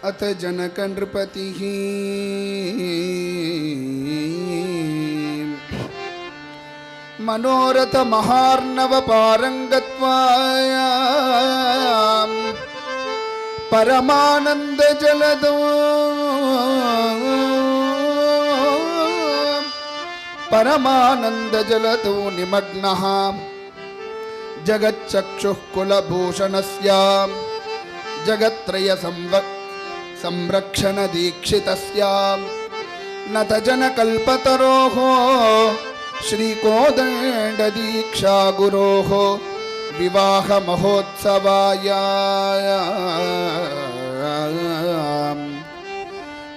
अथ जनक नृपतिः मनोरथ महार्णव पारंगत्वायां परमानंद जलदो निमग्नः जगच्चक्षुः कुलभूषणस्य जगत्त्रय संरक्षण दीक्षितस्य नतजन कल्पतरोः श्रीकोदण्ड दीक्षा गुरोः विवाह महोत्सवाय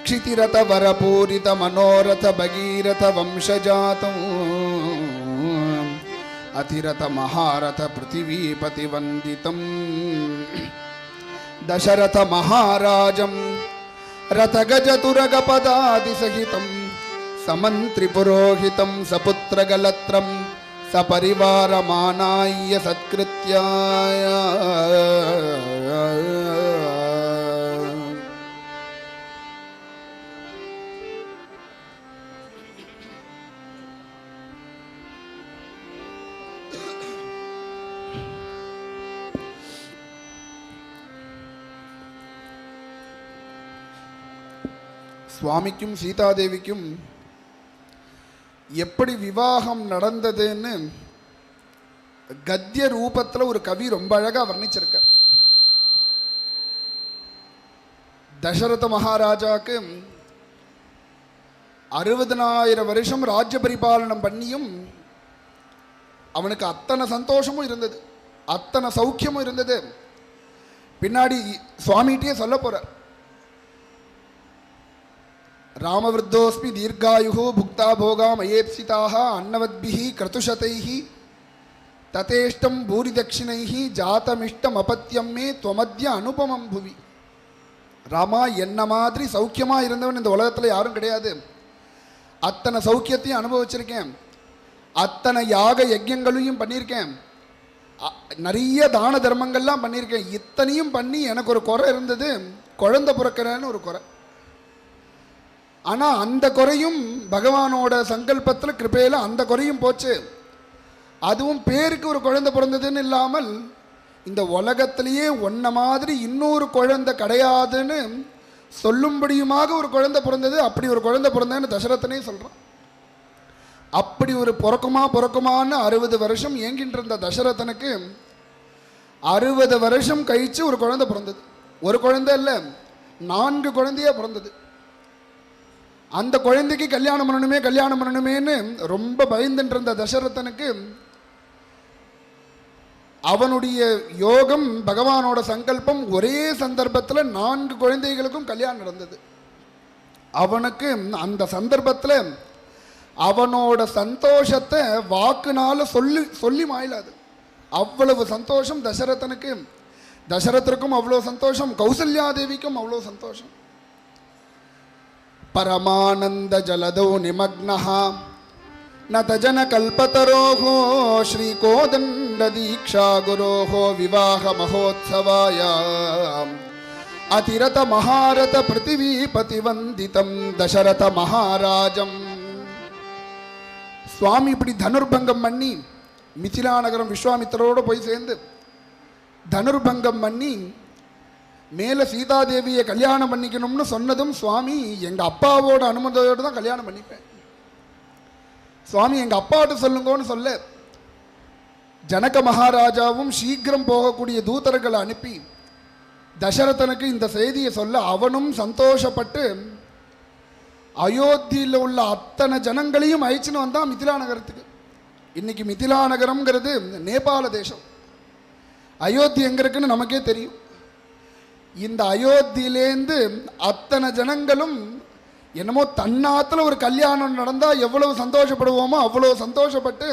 क्षितिरथ वरपूरित मनोरथ भगीरथ वंशजातं अतिरथ महारथ पृथिवीपति वंदितं दशरथ महाराजं रथगजतुरगपदादि सहितं समंत्रि पुरोहितं सपुत्रगलत्रं सपरिवारमानाय्य सत्कृत्याय சுவாமிக்கும் சீதாதேவிக்கும் எப்படி விவாகம் நடந்ததுன்னு கத்திய ரூபத்தில் ஒரு கவி ரொம்ப அழகா வர்ணிச்சிருக்கார். தசரத மகாராஜாக்கு 60,000 வருஷம் ராஜ்ய பரிபாலனம் பண்ணியும் அவனுக்கு அத்தனை சந்தோஷமும் இருந்தது, அத்தனை சௌக்கியமும் இருந்தது. பின்னாடி சுவாமிகிட்டே சொல்ல போறார், रामवृद्धोस्मि दीर्घायुः भुक्ता भोगा मयेप्सिताः अन्नवद्भिः क्रतुशतैः ततेष्टं भूरिदक्षिणैः जातमिष्टम अपत्यं मे त्वमद्य अनुपमं भुवि. ராமா, என்ன மாதிரி சௌக்கியமா இருந்தவன் இந்த உலகத்தில் யாரும் கிடையாது. அத்தனை சௌக்கியத்தையும் அனுபவிச்சிருக்கேன், அத்தனை யாக யஜ்யங்களையும் பண்ணியிருக்கேன், நிறைய தான தர்மங்கள்லாம் பண்ணியிருக்கேன். இத்தனையும் பண்ணி எனக்கு ஒரு குறை இருந்தது, குழந்தை பிறக்கிறேன்னு ஒரு குறை. ஆனால் அந்த குறையும் பகவானோட சங்கல்பத்தில் கிருபையில் அந்த குறையும் போச்சு. அதுவும் பேருக்கு ஒரு குழந்தை பிறந்ததுன்னு இல்லாமல் இந்த உலகத்திலேயே ஒன்ன மாதிரி இன்னொரு குழந்தை கிடையாதுன்னு சொல்லும்படியுமாக ஒரு குழந்தை பிறந்தது. அப்படி ஒரு குழந்தை பிறந்தேன்னு தசரதனே சொல்கிறான். அப்படி ஒரு பிறக்குமான்னு 60 வருஷம் ஏங்கின்ற இருந்த தசரதனுக்கு 60 வருஷம் கழித்து ஒரு குழந்தை பிறந்தது. ஒரு குழந்தை இல்லை, 4 குழந்தையாக பிறந்தது. அந்த குழந்தைக்கு கல்யாணம் பண்ணணுமேன்னு ரொம்ப பயந்துட்டு இருந்த தசரதனுக்கு அவனுடைய யோகம், பகவானோட சங்கல்பம், ஒரே சந்தர்ப்பத்தில் 4 குழந்தைகளுக்கும் கல்யாணம் நடந்தது. அவனுக்கு அந்த சந்தர்ப்பத்தில் அவனோட சந்தோஷத்தை வாக்குனால சொல்லி மாயிலாது. அவ்வளவு சந்தோஷம் தசரதனுக்கு. தசரதற்கும் அவ்வளோ சந்தோஷம், கௌசல்யாதேவிக்கும் அவ்வளோ சந்தோஷம். परमानंद जलदो निमग्नः नतजन कल्पतरोः श्रीकोदण्ड दीक्षा गुरोः विवाह महोत्सवाय अतिरथ महारथ पृथिवीपति वंदितं दशरथ महाराजं. சுவாமி இப்படி தனுர்பங்கம் பண்ணி மிதிலா நகரம் விஸ்வாமித்திரோடு போய் சேர்ந்து தனுர்பங்கம் பண்ணி மேலே சீதாதேவியை கல்யாணம் பண்ணிக்கணும்னு சொன்னதும் சுவாமி எங்கள் அப்பாவோட அனுமதியோடு தான் கல்யாணம் பண்ணிப்பேன், சுவாமி எங்கள் அப்பாட்ட சொல்லுங்கன்னு சொல்ல ஜனக மகாராஜாவும் சீக்கிரம் போகக்கூடிய தூதர்களை அனுப்பி தசரதனுக்கு இந்த செய்தியை சொல்ல அவனும் சந்தோஷப்பட்டு அயோத்தியில் உள்ள அத்தனை ஜனங்களையும் அழைச்சின்னு வந்தான் மிதிலா நகரத்துக்கு. இன்னைக்கு மிதிலா நகரம்ங்கிறது நேபாள தேசம். அயோத்தி எங்கே இருக்குன்னு நமக்கே தெரியும். இந்த அயோத்தியிலேருந்து அத்தனை ஜனங்களும் என்னமோ தன்னாத்தில் ஒரு கல்யாணம் நடந்தால் எவ்வளவு சந்தோஷப்படுவோமோ அவ்வளோ சந்தோஷப்பட்டு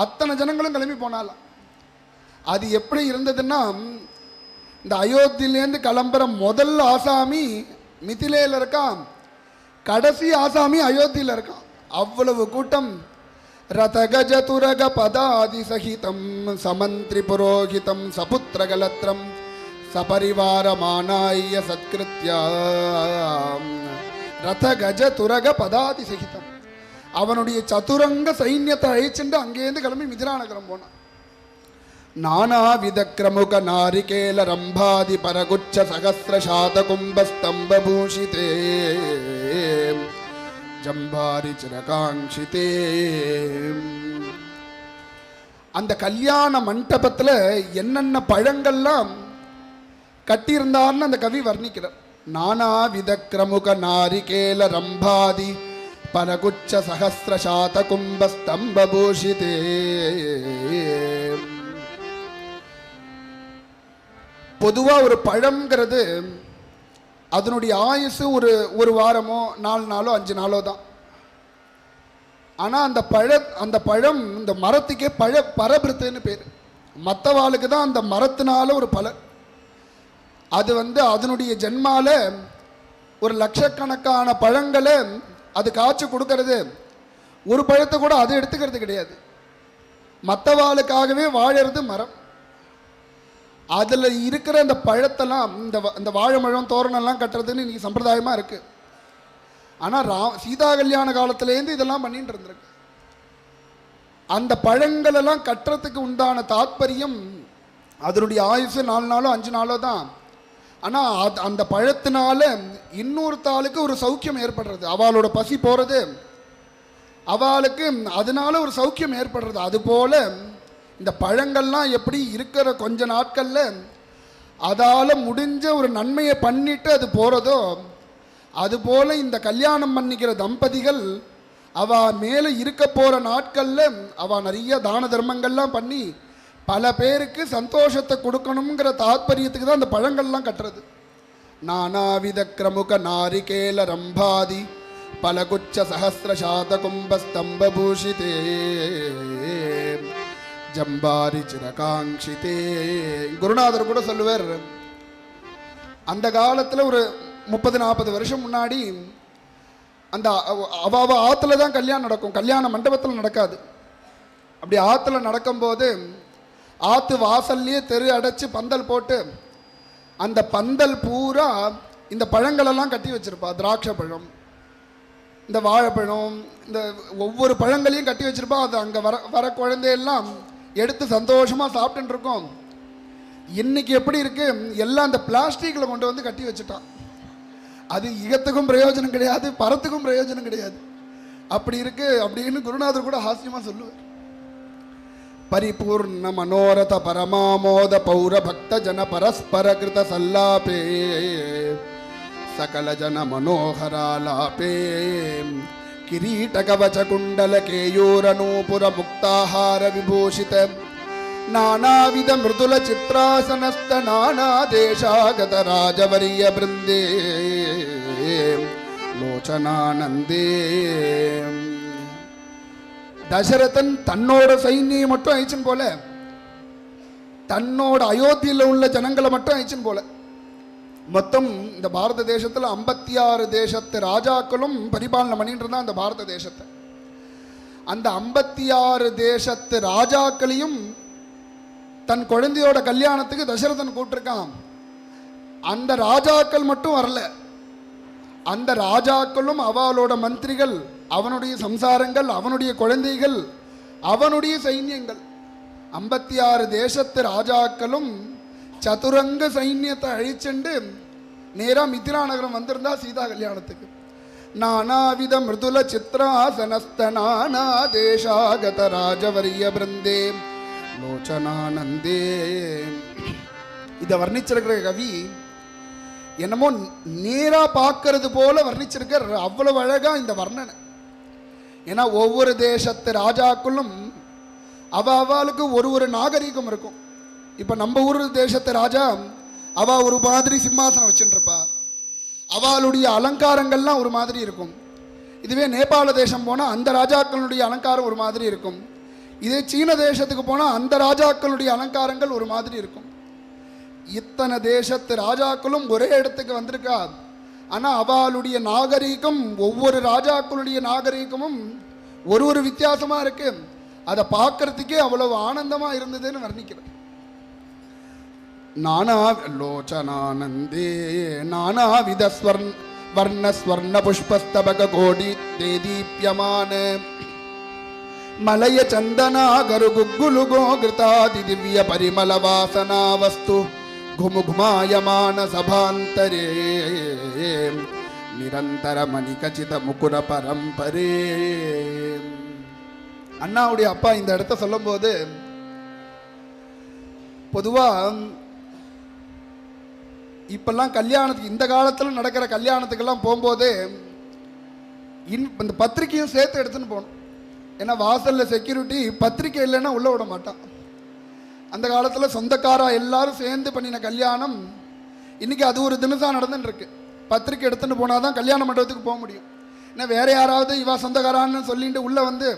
அத்தனை ஜனங்களும் கிளம்பி போனாலாம். அது எப்படி இருந்ததுன்னா, இந்த அயோத்தியிலேருந்து கிளம்புற முதல் ஆசாமி மிதிலையில் இருக்கான், கடைசி ஆசாமி அயோத்தியில் இருக்கான். அவ்வளவு கூட்டம். ரதகஜதுரக பதாதி சகிதம் சமந்திரி புரோஹிதம் சபுத்திரகலத்திரம் சபரிவாரமானாய சத்கிருத்யா ரத கஜ துரக பதாதி சகிதம். அவனுடைய சதுரங்க சைன்யத்தை அழிச்சுட்டு அங்கேருந்து கிளம்பி மிதிலா நகரம் போனான். நானாவித கிரமுக நாரிகேல ரம்பாதி பரகுச்ச சகசிரசாத கும்பஸ்தம்பூஷிதே ஜம்பாரி சிரகாங்கிதே. அந்த கல்யாண மண்டபத்தில் என்னென்ன பழங்கள்லாம் கட்டியிருந்தார்னு அந்த கவி வர்ணிக்கிறார். நானாவித கிரமுக நாரிகேல ரம்பாதி பரகுச்ச சகசிரசாத கும்பஸ்தம்பூஷிதே. பொதுவாக ஒரு பழம்ங்கிறது அதனுடைய ஆயுசு ஒரு வாரமோ 4 நாளோ 5 நாளோ தான். ஆனால் அந்த பழம் இந்த மரத்துக்கே பரபிருத்துன்னு பேர். மற்றவாளுக்கு தான் அந்த மரத்தினால ஒரு பலன். அது அதனுடைய ஜென்மால ஒரு லட்சக்கணக்கான பழங்களை அது காய்ச்சி கொடுக்கறது. ஒரு பழத்தை கூட அது எடுத்துக்கிறது கிடையாது. மற்றவாளுக்காகவே வாழறது மரம். அதில் இருக்கிற அந்த பழத்தெல்லாம் இந்த வாழை மழம் தோரணெல்லாம் கட்டுறதுன்னு இன்னைக்கு சம்பிரதாயமாக இருக்குது. ஆனால் சீதா கல்யாண காலத்துலேருந்து இதெல்லாம் பண்ணிட்டு இருந்திருக்கு. அந்த பழங்களெல்லாம் கட்டுறதுக்கு உண்டான தாத்பரியம் அதனுடைய ஆயுசு 4 நாளோ 5 நாளோ தான். ஆனால் அந்த பழத்தினால இன்னொருத்தாளுக்கு ஒரு சௌக்கியம் ஏற்படுறது, அவளோட பசி போகிறது, அவளுக்கு அதனால ஒரு சௌக்கியம் ஏற்படுறது. அதுபோல் இந்த பழங்கள்லாம் எப்படி இருக்கிற கொஞ்ச நாட்களில் அதால் முடிஞ்ச ஒரு நன்மையை பண்ணிட்டு அது போகிறதோ, அதுபோல் இந்த கல்யாணம் பண்ணிக்கிற தம்பதிகள் அவள் மேலே இருக்க போகிற நாட்களில் அவள் நிறைய தான தர்மங்கள்லாம் பண்ணி பல பேருக்கு சந்தோஷத்தை கொடுக்கணுங்கிற தாத்பரியத்துக்கு தான் அந்த பழங்கள்லாம் கட்டுறது. நானாவித கிரமுக நாரிகேல ரம்பாதி பலகுச்ச சஹஸ்ரசாத கும்பஸ்தம்பூஷிதே ஜம்பாரி சிரகாங்கிதே. குருநாதர் கூட சொல்லுவார், அந்த காலத்தில் ஒரு 30-40 வருஷம் முன்னாடி அந்த அவ ஆற்றுல தான் கல்யாணம் நடக்கும், கல்யாண மண்டபத்தில் நடக்காது. அப்படி ஆற்றுல நடக்கும்போது ஆற்று வாசல்லையே தெரு அடைச்சி பந்தல் போட்டு அந்த பந்தல் பூரா இந்த பழங்களெல்லாம் கட்டி வச்சுருப்பா. திராட்சை பழம், இந்த வாழைப்பழம், இந்த ஒவ்வொரு பழங்களையும் கட்டி வச்சுருப்பா. அது அங்கே வர குழந்தையெல்லாம் எடுத்து சந்தோஷமாக சாப்பிட்டுன்னு இருக்கோம். இன்றைக்கி எப்படி இருக்குது, எல்லாம் அந்த பிளாஸ்டிக்கில் கொண்டு வந்து கட்டி வச்சுட்டான். அது இகத்துக்கும் பிரயோஜனம் கிடையாது, பரத்துக்கும் பிரயோஜனம் கிடையாது. அப்படி இருக்குது அப்படின்னு குருநாதர் கூட ஹாஸ்யமாக சொல்லுவார். பரிபூர்ண மனோரத பரமாமோத பௌர பக்த ஜன பரஸ்பர கிருத சல்லாபே சகல ஜன மனோகராலாபே கிரீட கவச்ச குண்டல கேயூரநூபுர முக்தாஹார விபூஷித நானாவித மிருதுல சித்ராசனஸ்த நானா தேசாகத ராஜவரிய பிருந்தே லோச்சனானந்தே. தசரதன் தன்னோட சைன்யம் மட்டும் அழிச்சுன்னு போல, தன்னோட அயோத்தியில் உள்ள ஜனங்களை மட்டும் அழிச்சுன்னு போல, மொத்தம் இந்த பாரத தேசத்தில் 56 தேசத்து ராஜாக்களும் பரிபாலனை பண்ணிட்டு இருந்தா அந்த பாரத தேசத்தை. அந்த 56 தேசத்து ராஜாக்களையும் தன் குழந்தையோட கல்யாணத்துக்கு தசரதன் கூப்பிட்டுருக்கான். அந்த ராஜாக்கள் மட்டும் வரல, அந்த ராஜாக்களும் அவளோட மந்திரிகள், அவனுடைய சம்சாரங்கள், அவனுடைய குழந்தைகள், அவனுடைய சைன்யங்கள், 56 தேசத்து ராஜாக்களும் சதுரங்க சைன்யத்தை அழிச்சுண்டு நேராக மிதிலா நகரம் வந்திருந்தா சீதா கல்யாணத்துக்கு. நானாவித மிருதுல சித்ராசனஸ்த நானா தேசாகத ராஜவரிய பிருந்தே லோச்சனானந்தே. இதை வர்ணிச்சிருக்கிற கவி என்னமோ நேரா பார்க்கறது போல வர்ணிச்சிருக்க, அவ்வளவு அழகா இந்த வர்ணனை. ஏன்னா ஒவ்வொரு தேசத்து ராஜாக்களும் அவளுக்கு ஒரு நாகரீகம் இருக்கும். இப்போ நம்ம ஊர் தேசத்து ராஜா ஒரு மாதிரி சிம்மாசனம் வச்சுருப்பா, அவளுடைய அலங்காரங்கள்லாம் ஒரு மாதிரி இருக்கும். இதுவே நேபாள தேசம் போனால் அந்த ராஜாக்களுடைய அலங்காரம் ஒரு மாதிரி இருக்கும். இதே சீன தேசத்துக்கு போனால் அந்த ராஜாக்களுடைய அலங்காரங்கள் ஒரு மாதிரி இருக்கும். இத்தனை தேசத்து ராஜாக்களும் ஒரே இடத்துக்கு வந்திருக்கா. ஆனால் அவளுடைய நாகரீகம், ஒவ்வொரு ராஜாக்களுடைய நாகரீகமும் ஒரு வித்தியாசமாக இருக்கு. அதை பார்க்கறதுக்கே அவ்வளவு ஆனந்தமாக இருந்ததுன்னு வர்ணிக்கிறேன். நானாலோச்சனானந்தே நானாவித வர்ண ஸ்வர்ண புஷ்பஸ்தபக கோடி தேதீப்யமான மலய சந்தனா கருகுகுலுகோ கிருதாதி திவ்ய பரிமள வாசனா வஸ்து குமுகுமாயமான சபாந்தரே நிரந்தர மணிகச்சித முகுர பரம்பரே. அண்ணாவுடைய அப்பா இந்த இடத்த சொல்லும் போது, பொதுவா இப்பெல்லாம் கல்யாணத்துக்கு, இந்த காலத்துல நடக்கிற கல்யாணத்துக்கெல்லாம் போகும்போது இந்த பத்திரிக்கையும் சேர்த்து எடுத்துன்னு போகணும். ஏன்னா வாசல்ல செக்யூரிட்டி பத்திரிக்கை இல்லைன்னா உள்ள விட மாட்டான். அந்த காலத்துல சொந்தக்காரா எல்லாரும் சேர்ந்து பண்ணின கல்யாணம் இன்னைக்கு அது ஒரு தினசா நடந்துட்டு இருக்கு. பத்திரிக்கை எடுத்துட்டு போனாதான் கல்யாண மண்டபத்துக்கு போக முடியும். ஏன்னா வேற யாராவது இவா சொந்தக்காரான்னு சொல்லிட்டு உள்ள வந்து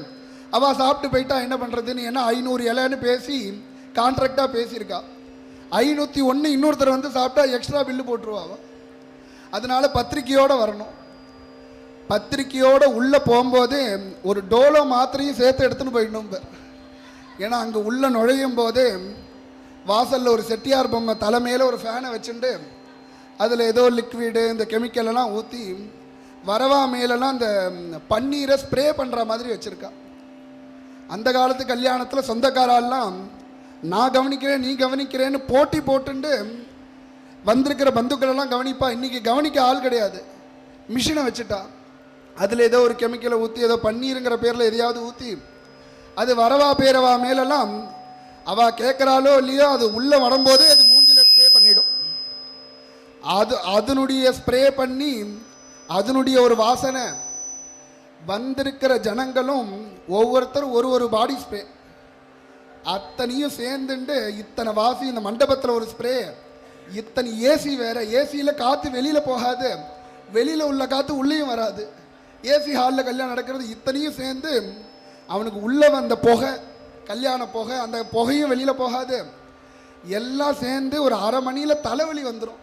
அவ சாப்பிட்டு போயிட்டா என்ன பண்றதுன்னு, ஏன்னா 500 இலைன்னு பேசி கான்ட்ராக்டா பேசியிருக்கா. 501 இன்னொருத்தர் வந்து சாப்பிட்டா எக்ஸ்ட்ரா பில்லு போட்டுருவா. அதனால பத்திரிக்கையோட வரணும். பத்திரிக்கையோட உள்ள போகும்போது ஒரு டோலோ மாத்திரையும் சேர்த்து எடுத்துன்னு போயிடணும். ஏன்னா அங்க உள்ள நுழையும் போது வாசல்ல ஒரு செட்டியார் பொம்மை தலைமையில ஒரு ஃபேனை வச்சுட்டு அதில் ஏதோ லிக்விடு இந்த கெமிக்கல் எல்லாம் ஊற்றி வரவா மேலெல்லாம் இந்த பன்னீரை ஸ்ப்ரே பண்ணுற மாதிரி வச்சுருக்கா. அந்த காலத்து கல்யாணத்தில் சொந்தக்காரெல்லாம் நான் கவனிக்கிறேன் நீ கவனிக்கிறேன்னு போட்டி போட்டுண்டு வந்திருக்கிற பந்துக்கள் எல்லாம் கவனிப்பா. இன்றைக்கி கவனிக்க ஆள் கிடையாது, மிஷினை வச்சுட்டா. அதில் ஏதோ ஒரு கெமிக்கலை ஊற்றி ஏதோ பன்னீருங்கிற பேரில் எதையாவது ஊற்றி அது வரவா பேரவா மேலெல்லாம் அவள் கேட்குறாளோ இல்லையோ அது உள்ளே வரும்போது அது மூஞ்சில் ஸ்ப்ரே பண்ணிடும். அதனுடைய ஸ்ப்ரே பண்ணி அதனுடைய ஒரு வாசனை வந்திருக்கிற ஜனங்களும் ஒவ்வொருத்தரும் ஒரு பாடி ஸ்ப்ரே அத்தனையும் சேர்ந்துட்டு இத்தனை வாசி. இந்த மண்டபத்தில் ஒரு ஸ்ப்ரே, இத்தனை ஏசி வேற. ஏசியில் காற்று வெளியில் போகாது, வெளியில் உள்ள காற்று உள்ளேயும் வராது. ஏசி ஹாலில் கல்யாணம் நடக்கிறது. இத்தனையும் சேர்ந்து அவனுக்கு உள்ள வந்த புகை, கல்யாண புகை, அந்த புகையும் வெளியில் போகாது. எல்லாம் சேர்ந்து ஒரு அரை மணியில் தலைவலி வந்துடும்.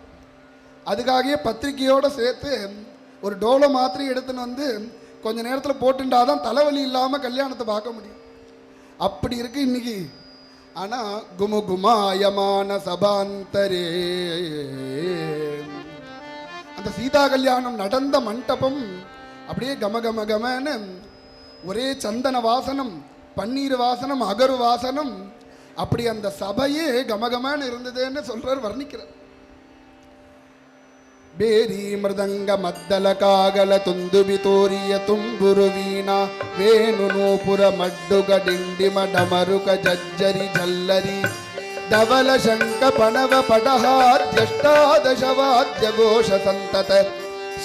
அதுக்காகவே பத்திரிக்கையோடு சேர்த்து ஒரு டோலோ மாத்திரை எடுத்துன்னு வந்து கொஞ்ச நேரத்தில் போட்டுட்டாதான் தலைவலி இல்லாமல் கல்யாணத்தை பார்க்க முடியும். அப்படி இருக்கு இன்னைக்கு. ஆனால் குமுகுமாயமான சபாந்தரே அந்த சீதா கல்யாணம் நடந்த மண்டபம் அப்படியே கமகமகமன்னு ஒரே சந்தன வாசனம், பன்னீர் வாசனம், அகரு வாசனம். அப்படி அந்த சபையே கமகமன்னு இருந்ததுன்னு சொல்றார், வர்ணிக்கிறார். ಬೇರಿ ಮೃದಂಗ ಮದ್ದಲ ಕಾಗಲ ತುಂದುಬಿ ತೋರಿಯ ತುಂಬುರು ವೀಣಾ ವೇಣು ನೂಪುರ ಮಡ್ಡುಗ ಡಿಂಡಿಮ ಡಮರುಕ ಜಜ್ಜರಿ ಜಲ್ಲರಿ ಧವಲ ಶಂಕ ಪಣವ ಪಟಹಾದ್ಯಷ್ಟಾದಶ ವಾದ್ಯ ಘೋಷ ಸಂತತ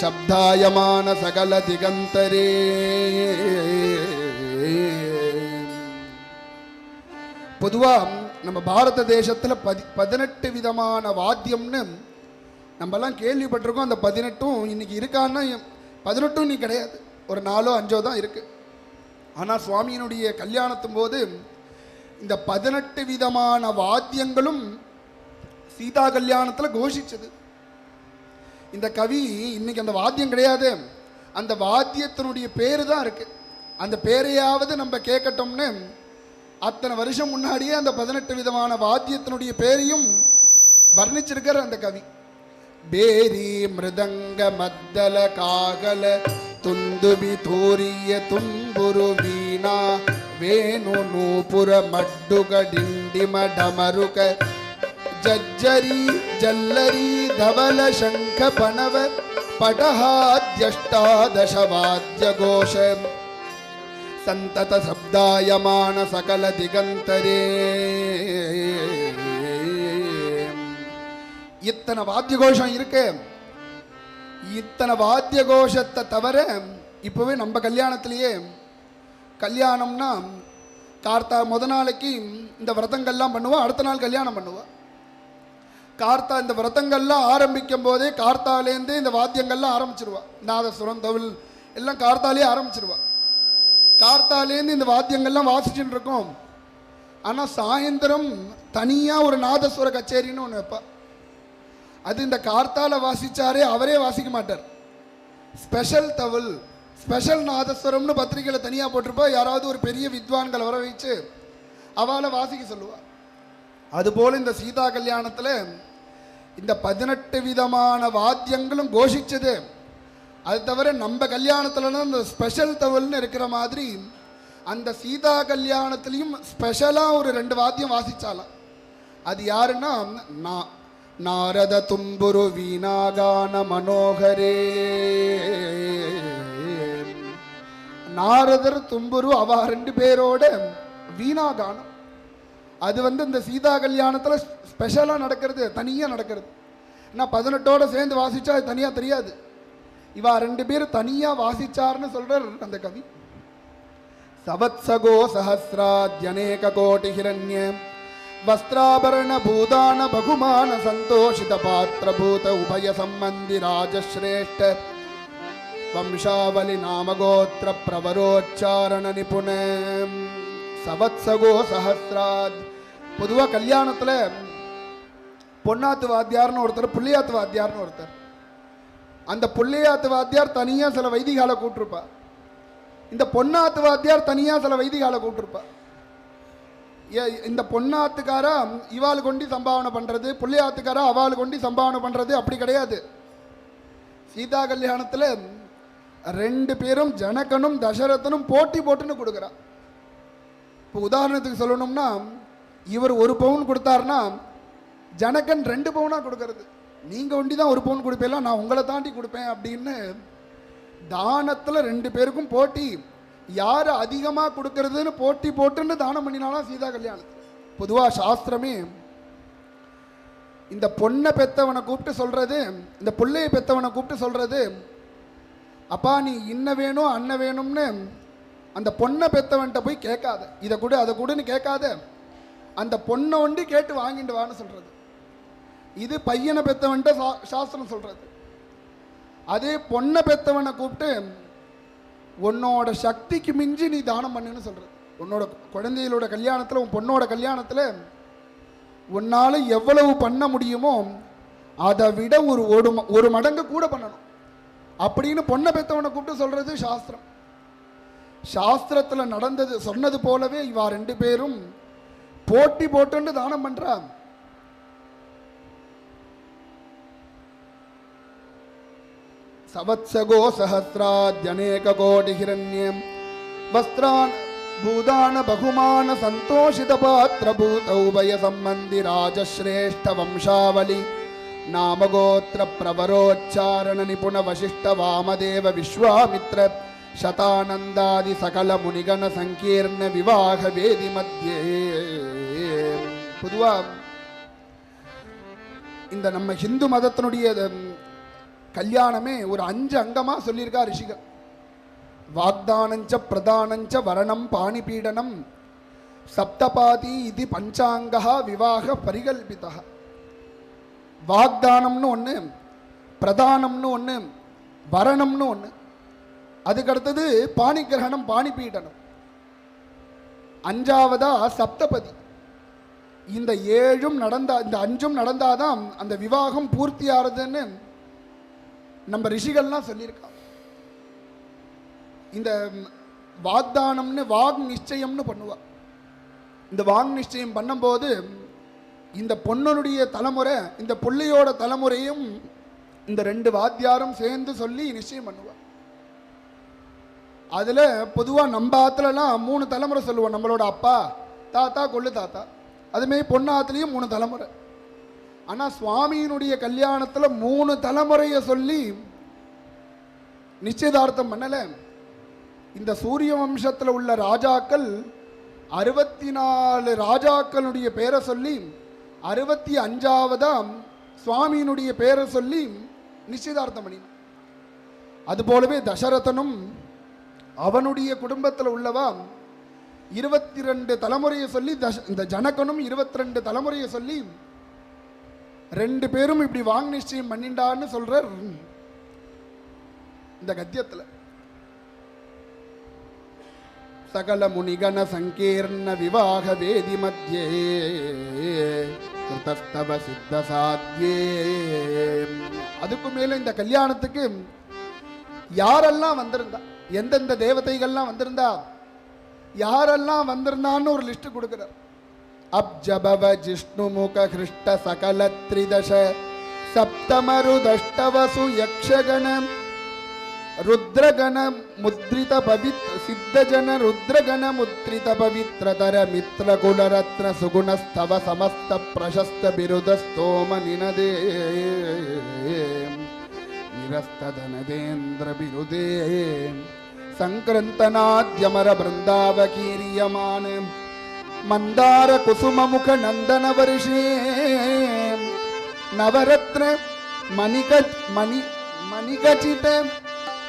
ಶಬ್ದಾಯಮಾನ ಸಕಲ ದಿಗಂತರೇ. பொதுவா நம்ம பாரத தேசத்துல 18 விதமான வாத்தியம்னு நம்மலாம் கேள்விப்பட்டிருக்கோம். அந்த 18ம் இன்னைக்கு இருக்கான்னா 18ம் இன்னைக்கு கிடையாது, ஒரு 4-5 தான் இருக்கு. ஆனால் சுவாமியினுடைய கல்யாணத்தும் போது இந்த 18 விதமான வாத்தியங்களும் சீதா கல்யாணத்தில் கோஷிச்சது. இந்த கவி இன்னைக்கு அந்த வாத்தியம் கிடையாது, அந்த வாத்தியத்தினுடைய பேரு தான் இருக்கு. அந்த பேரையாவது நம்ம கேட்கட்டோம்னு அத்தனை வருஷம் முன்னாடியே அந்த 18 விதமான வாத்தியத்தினுடைய பேரையும் வர்ணிச்சிருக்கிற அந்த கவி. ಬೇರಿ ಮೃದಂಗ ಮದ್ದಲ ಕಾಗಲ ತುಂದುಬಿ ತೋರಿಯ ತುಂಬುರು ವೀಣಾ ವೇಣು ನೂಪುರ ಮಡ್ಡುಗ ಡಿಂಡಿಮ ಡಮರುಕ ಜಜ್ಜರಿ ಜಲ್ಲರಿ ಧವಲ ಶಂಖ ಪಣವ ಪಟಹಾದ್ಯಷ್ಟಾದಶ ವಾದ್ಯ ಘೋಷ ಸಂತತ ಶಬ್ದಾಯಮಾನ ಸಕಲ ದಿಗಂತರೇ. இத்தனை வாத்திய கோஷம் இருக்கு. இத்தனை வாத்திய கோஷத்தை தவிர இப்போவே நம்ம கல்யாணத்திலேயே கல்யாணம்னா கார்த்தா முத நாளைக்கு இந்த விரதங்கள்லாம் பண்ணுவா, அடுத்த நாள் கல்யாணம் பண்ணுவா. கார்த்தா இந்த விரதங்கள்லாம் ஆரம்பிக்கும் போதே கார்த்தாலேருந்து இந்த வாத்தியங்கள்லாம் ஆரம்பிச்சிருவா. நாதசுரம் தவில் எல்லாம் கார்த்தாலே ஆரம்பிச்சிருவா. கார்த்தாலேருந்து இந்த வாத்தியங்கள்லாம் வாசிச்சுட்டு இருக்கோம். ஆனால் சாயந்தரம் தனியாக ஒரு நாதஸ்வர கச்சேரின்னு ஒன்று வைப்பா. அது இந்த கார்த்தால வாசிச்சாரே அவரே வாசிக்க மாட்டார். ஸ்பெஷல் தவில், ஸ்பெஷல் நாதஸ்வரம்னு பத்திரிகையில் தனியாக போட்டிருப்பா. யாராவது ஒரு பெரிய வித்வான்களை வர வச்சு அவளை வாசிக்க சொல்லுவா. அதுபோல் இந்த சீதா கல்யாணத்தில் இந்த 18 விதமான வாத்தியங்களும் கோஷிச்சது. அது தவிர நம்ம கல்யாணத்தில் இந்த ஸ்பெஷல் தவல்னு இருக்கிற மாதிரி அந்த சீதா கல்யாணத்துலேயும் ஸ்பெஷலாக ஒரு 2 வாத்தியம் வாசிச்சாலாம். அது யாருன்னா நாரத தும்புரு வீணாகான மனோகரே. நாரதர் தும்புரு அவ 2 பேரோட வீணாகானம். அது இந்த சீதா கல்யாணத்தில் ஸ்பெஷலாக நடக்கிறது, தனியாக நடக்கிறது. நான் 18ஓட சேர்ந்து வாசிச்சா அது தனியாக தெரியாது. இவா 2 பேரும் தனியாக வாசிச்சார்னு சொல்றார் அந்த கவி. சவத்சகோ சஹஸ்ராத்யநேக கோட்டி ஹிரண்ய வஸ்திராபரண பூதான பகுமான சந்தோஷித பாத்திரபூத உபய சம்பந்தி ராஜஸ்ரேஷ்ட வம்சாவலி நாமகோத்திர பிரவரோச்சாரண நிபுண. சவத்சகோ சஹஸ்ராத். பொதுவாக கல்யாணத்தில் பொன்னாத்து வாத்தியார்னு ஒருத்தர், புள்ளியாத்து வாத்தியார்னு ஒருத்தர். அந்த புள்ளியாத்து வாத்தியார் தனியாக சில வைதிகாலை கூட்டிருப்பா. இந்த பொன்னாத்து வாத்தியார் தனியாக சில வைதிகாலை கூட்டிருப்பா. இந்த பொன்னாத்துக்காரா இவாள் கொண்டு சம்பாவனை பண்ணுறது, புள்ளியாத்துக்காரா அவள் கொண்டு சம்பாவனை பண்ணுறது அப்படி கிடையாது. சீதா கல்யாணத்தில் 2 பேரும் ஜனகனும் தசரதனும் போட்டி போட்டுன்னு கொடுக்குறா. இப்போ உதாரணத்துக்கு சொல்லணும்னா, இவர் 1 பவுன் கொடுத்தாருன்னா ஜனகன் 2 பவுனாக கொடுக்கறது. நீங்கள் ஒண்டி தான் 1 பவுன் கொடுப்பேலாம், நான் உங்களை தாண்டி கொடுப்பேன் அப்படின்னு தானத்தில் 2 பேருக்கும் போட்டி. யார் அதிகமாக கொடுக்கறதுன்னு போட்டி போட்டுன்னு தானம் பண்ணினாலும் சீதா கல்யாணத்தில். பொதுவாக சாஸ்திரமே இந்த பொண்ணை பெத்தவனை கூப்பிட்டு சொல்றது, இந்த பிள்ளையை பெத்தவனை கூப்பிட்டு சொல்றது, அப்பா நீ இன்ன வேணும் அன்ன வேணும்னு அந்த பொண்ணை பெத்தவன்கிட்ட போய் கேட்காத, இதை கூட அதை கூடன்னு கேட்காத, அந்த பொண்ணை ஒண்டி கேட்டு வாங்கிட்டு வான்னு சொல்றது. இது பையனை பெத்தவன்ட்ட சாஸ்திரம் சொல்றது. அதே பொண்ணை பெத்தவனை கூப்பிட்டு உன்னோட சக்திக்கு மிஞ்சி நீ தானம் பண்ணுன்னு சொல்றது. உன்னோட குழந்தைகளோட கல்யாணத்தில், உன் பொண்ணோட கல்யாணத்தில் உன்னால் எவ்வளவு பண்ண முடியுமோ அதை விட ஒரு மடங்கு கூட பண்ணணும் அப்படின்னு பொண்ணை பெத்தவனை கூப்பிட்டு சொல்றது சாஸ்திரம். சாஸ்திரத்தில் நடந்தது சொன்னது போலவே இவா 2 பேரும் போட்டி போட்டு தானம் பண்றா. சவத்சகோ சஹஸ்ராத்யநேக கோட்டி ஹிரண்யம் வஸ்திரான் பூதான பகுமான சந்தோஷித பாத்திரபூத உபய சம்பந்தி ராஜஸ்ரேஷ்ட வம்சாவலி நாமகோத்திர பிரவரோச்சாரண நிபுண வசிஷ்ட வாமதேவ விஸ்வாமித்ர சதானந்தாதி சகல முனிகண சங்கீர்ண விவாக வேதி மத்தியே. பொதுவா இந்த நம்ம ஹிந்து மதத்தினுடைய கல்யாணமே ஒரு 5 அங்கமா சொல்லியிருக்கா ரிஷிகள். வாக்தானஞ்ச பிரதானஞ்ச வரணம் பாணிபீடனம் சப்தபாதி இது பஞ்சாங்கா விவாக பரிகல்பிதா. வாக்தானம்னு ஒன்று, பிரதானம்னு ஒன்று, வரணம்னு ஒன்று, அதுக்கடுத்தது பாணிகிரகணம் பாணிபீடனம், 5வதா சப்தபதி. இந்த 7ம் நடந்தா, இந்த 5ம் நடந்தாதான் அந்த விவாகம் பூர்த்தி ஆறுதுன்னு நம்ம ரிஷிகள்லாம் சொல்லியிருக்காங்க. இந்த வாக்தானம்னு வாக் நிச்சயம்னு பண்ணுவா. இந்த வாக் நிச்சயம் பண்ணும்போது இந்த பொண்ணனுடைய தலைமுறை இந்த பிள்ளையோட தலைமுறையும் இந்த 2 வாத்தியாரும் சேர்ந்து சொல்லி நிச்சயம் பண்ணுவா. அதில் பொதுவாக நம்ம ஆற்றுலலாம் 3 தலைமுறை சொல்லுவோம். நம்மளோட அப்பா தாத்தா கொள்ளு தாத்தா, அதுமாரி பொண்ணு ஆற்றுலையும் 3 தலைமுறை. ஆனால் சுவாமியினுடைய கல்யாணத்தில் 3 தலைமுறையை சொல்லி நிச்சயதார்த்தம் பண்ணலை. இந்த சூரிய வம்சத்தில் உள்ள ராஜாக்கள் 64 ராஜாக்களுடைய பேரை சொல்லி 65வதா சுவாமியினுடைய பேரை சொல்லி நிச்சயதார்த்தம் பண்ணினான். அதுபோலவே தசரதனும் அவனுடைய குடும்பத்தில் உள்ளவா 22 தலைமுறையை சொல்லி, இந்த ஜனகனும் 22 தலைமுறையை சொல்லி 2 பேரும் இப்படி வாங் நிச்சயம் பண்ணிண்டான்னு சொல்றார் இந்த கத்தியத்தில். சகல முனிகண சங்கீர்ண விவாக வேதி மத்தியே கிருதஸ்தவ சித்த சாத்யே. அதுக்கு மேல இந்த கல்யாணத்துக்கு யாரெல்லாம் வந்திருந்தா, எந்தெந்த தேவதைகள்லாம் வந்திருந்தா, யாரெல்லாம் வந்திருந்தான்னு ஒரு லிஸ்ட் கொடுக்கிறார். அப்ஜபவ ஜிஷ்ணுமுக ஹிருஷ்ட சகல த்ரிதச சப்தமருதஷ்டவசு யக்ஷகண ருத்ரகண முத்ரித பவித் சித்தஜன ருத்ரகண முத்ரித பவித்ரதர மித்ர குலரத்ன சுகுணஸ்தவ சமஸ்த பிரசஸ்த பிருதஸ்தோம நினதே நிரஸ்ததனதேந்திர பிருதே சங்கிரந்தனாத்யமர பிருந்தாவகீரியமான மந்தார குசுமமுக நந்தன வருஷே நவரத்ன மணிகச்சித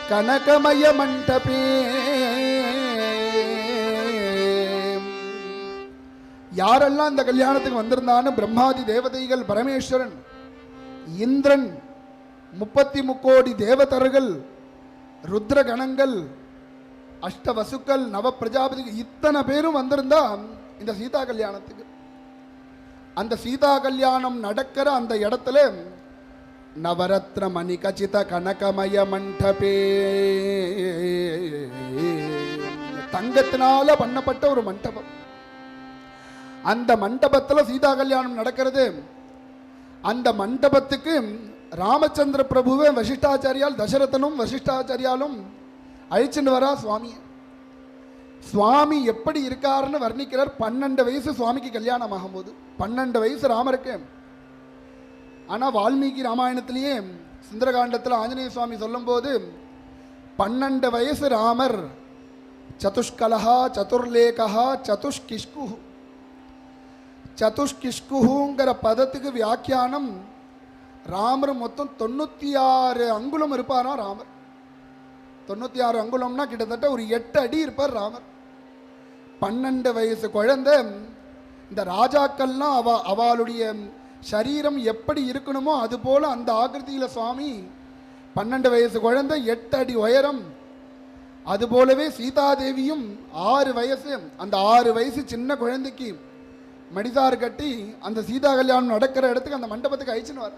கனகமய மண்டபே. யாரெல்லாம் இந்த கல்யாணத்துக்கு வந்திருந்தான்னு பிரம்மாதி தேவதைகள், பரமேஸ்வரன், இந்திரன், 33 கோடி தேவதர்கள், ருத்ர கணங்கள், அஷ்டவசுக்கள், நவ பிரஜாபதிகள், இத்தனை பேரும் வந்திருந்தா இந்த சீதா கல்யாணத்துக்கு. அந்த சீதா கல்யாணம் நடக்கிற அந்த இடத்துல நவரத்ன மணிகச்சித கனகமய மண்டபே, தங்கத்தினால பண்ணப்பட்ட ஒரு மண்டபம். அந்த மண்டபத்தில் சீதா கல்யாணம் நடக்கிறது. அந்த மண்டபத்துக்கு ராமச்சந்திர பிரபுவை வசிஷ்டாச்சாரியால், தசரதனும் வசிஷ்டாச்சாரியாலும் அழிச்சுட்டு வரா சுவாமி. சுவாமி எப்படி இருக்காருன்னு வர்ணிக்கிறார். 12 வயசு சுவாமிக்கு கல்யாணம் ஆகும்போது, 12 வயசு ராமருக்கு. ஆனால் வால்மீகி ராமாயணத்திலேயே சுந்தரகாண்டத்தில் ஆஞ்சநேய சுவாமி சொல்லும் போது 12 வயசு ராமர் சதுஷ்கலஹா சதுர்லேகா சதுஷ்கிஷ்கு. சதுஷ்கிஷ்குங்கிற பதத்துக்கு வியாக்கியானம் ராமர் மொத்தம் 96 அங்குலம் இருப்பாராம். ராமர் 96 அங்குலம்னா கிட்டத்தட்ட ஒரு 8 அடி இருப்பார் ராமர். 12 வயசு குழந்தை. இந்த ராஜாக்கள்லாம் அவளுடைய சரீரம் எப்படி இருக்கணுமோ அது போல அந்த ஆகிருதியில் சுவாமி 12 வயசு குழந்தை, 8 அடி உயரம். அதுபோலவே சீதாதேவியும் 6 வயசு. அந்த 6 வயசு சின்ன குழந்தைக்கு மடிசாறு கட்டி அந்த சீதா கல்யாணம் நடக்கிற இடத்துக்கு அந்த மண்டபத்துக்கு அழைச்சுன்னு வர.